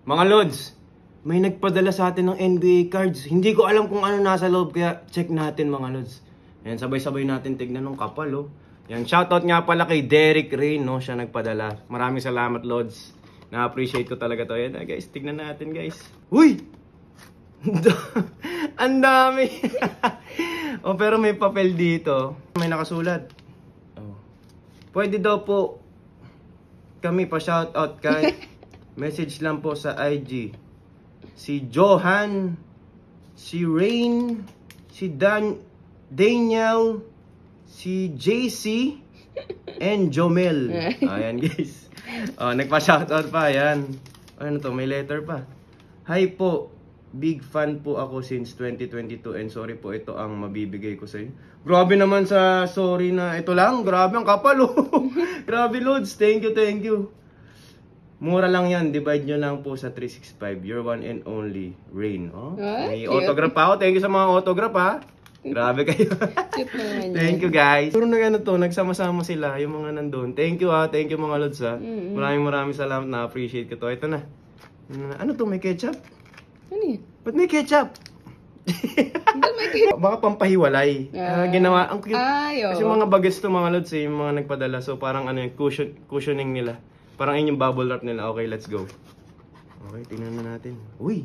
Mga Lods, may nagpadala sa atin ng NBA cards. Hindi ko alam kung ano nasa loob, kaya check natin mga Lods. Ayan, sabay-sabay natin tignan ng kapal, oh. Yan, shoutout nga pala kay Derek Rain, no? Siya nagpadala. Maraming salamat, Lods. Na-appreciate ko talaga to. Yan, guys, tignan natin, guys. Uy! Ang dami! Oh, pero may papel dito. May nakasulat. Oh. Pwede daw po kami pa shoutout kay message lang po sa IG. Si Johan, si Rain, si Daniel, si JC, and Jomel. Ayan guys. Oh, nagpa-shoutout pa. Ayan. Ano to? May letter pa. Hi po. Big fan po ako since 2022 and sorry po ito ang mabibigay ko sa inyo. Grabe naman sa sorry na ito lang. Grabe ang kapal, oh. Grabe, Lods. Thank you, thank you. Mura lang yan. Divide nyo lang po sa 365. Your one and only Rain. Oh, may autograph pa ako. Thank you sa mga autograph, ha. Grabe kayo. Thank you, guys. Puro na ano to, nagsama-sama sila, yung mga nandun. Thank you, ha. Thank you, mga Lods, ha. Maraming salamat. Na-appreciate ko to. Ito na. Ano to? May ketchup? Ano yun? Ba't may ketchup? Baka pampahiwalay. Ginawa. Ang cute. Kasi mga baggage to mga Lods, yung mga nagpadala. So parang ano yung cushioning nila. Parang yun yung bubble wrap nila. Okay, let's go. Okay, tingnan na natin. Uy!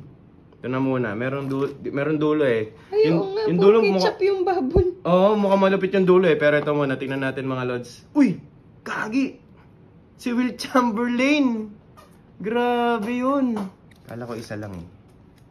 Ito na muna. Meron dulo eh. Ay, yung dulo ketchup yung bubble. Oo, mukhang malupit yung dulo eh. Pero ito muna, tingnan natin mga Lods. Uy! Kagi! Si Will Chamberlain! Grabe yun! Kala ko isa lang eh.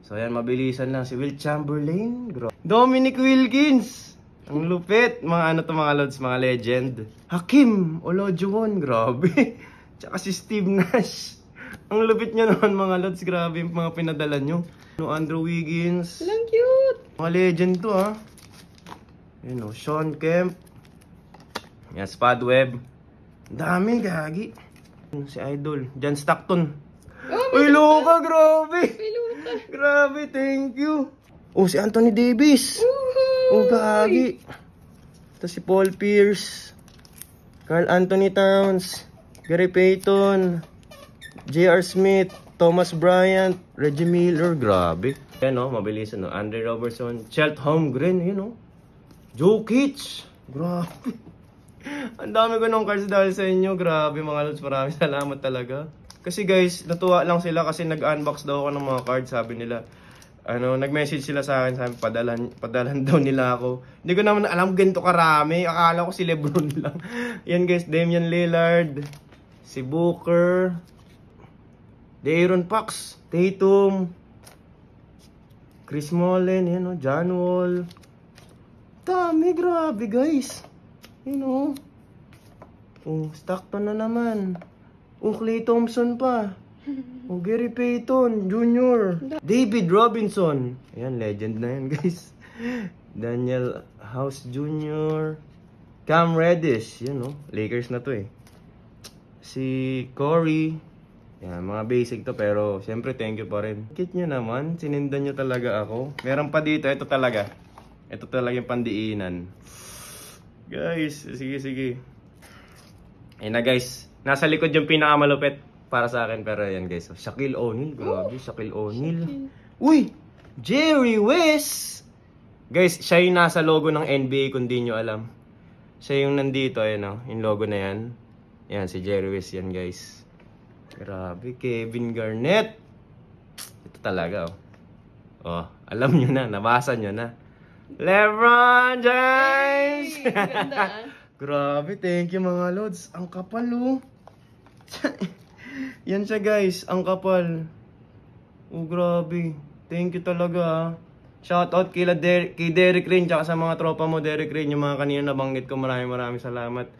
So ayan, mabilisan lang. Si Will Chamberlain. Dominic Wilkins. Ang lupit. Mga ano to mga Lods, mga legend. Hakim Olajuwon. Grabe. Tsaka si Steve Nash. Ang lupit niya naman mga Lods. Grabe yung mga pinadala nyo. No, Andrew Wiggins. Lang cute. Mga legend to ha. Yun o, Sean Kemp. Yan, Spud Webb. Dami, gagi. Si Idol. John Stockton. Uy, Luka, grabe. Grabe, thank you. Oh, si Anthony Davis. Oh, gagi. Ito si Paul Pierce. Carl Anthony Towns. Gary Payton. J.R. Smith. Thomas Bryant. Reggie Miller. Grabe. Yan o, mabilis no. Andre Robertson. Chet Holmgren, yun o. Jokic. Grabe. Ang dami ko ng cards dahil sa inyo. Grabe mga Lods. Maraming salamat talaga. Kasi guys, natuwa lang sila kasi nag-unbox daw ako ng mga cards, sabi nila. Nag-message sila sa akin, sabi padalan daw nila ako. Hindi ko naman alam ganito karami, akala ko si LeBron lang. Yan guys, Damian Lillard, si Booker, De'Aaron Fox, Tatum, Chris Mullen, yan o, John Wall. Dami, grabe guys. Yun o. Oh, Stockton na naman. Oh, Klay Thompson pa. Oh, Gary Payton Jr. David Robinson. Ayan, legend na yan, guys. Daniel House Jr. Cam Reddish. Yan, no? Lakers na to, eh. Si Corey. Yan, mga basic to, pero syempre, thank you pa rin. Kit nyo naman. Sinindan nyo talaga ako. Meron pa dito. Ito talaga. Ito talaga yung pandiinan. Guys, sige. Ayan na, guys. Nasa likod yung pinakamalupit para sa akin. Pero yan guys. Shaquille O'Neal. Grabe. Shaquille O'Neal. Uy! Jerry West! Guys, siya yung nasa logo ng NBA kung di nyo alam. Siya yung nandito. Ayan o. Yung logo na yan. Yan si Jerry West yan guys. Grabe. Kevin Garnett. Ito talaga oh. Oh, alam nyo na. Nabasa nyo na. LeBron James! Grabe, thank you mga Lods. Ang kapal oh. Yan siya guys, ang kapal. Oh, grabe. Thank you talaga ha. Shoutout kay Derek Rain, tsaka sa mga tropa mo Derek Rain, yung mga kanina nabanggit ko. Maraming salamat.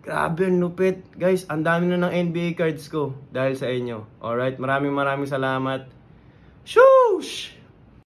Grabe, ang lupit. Guys, ang dami na ng NBA cards ko dahil sa inyo. Alright, maraming salamat. Shoosh!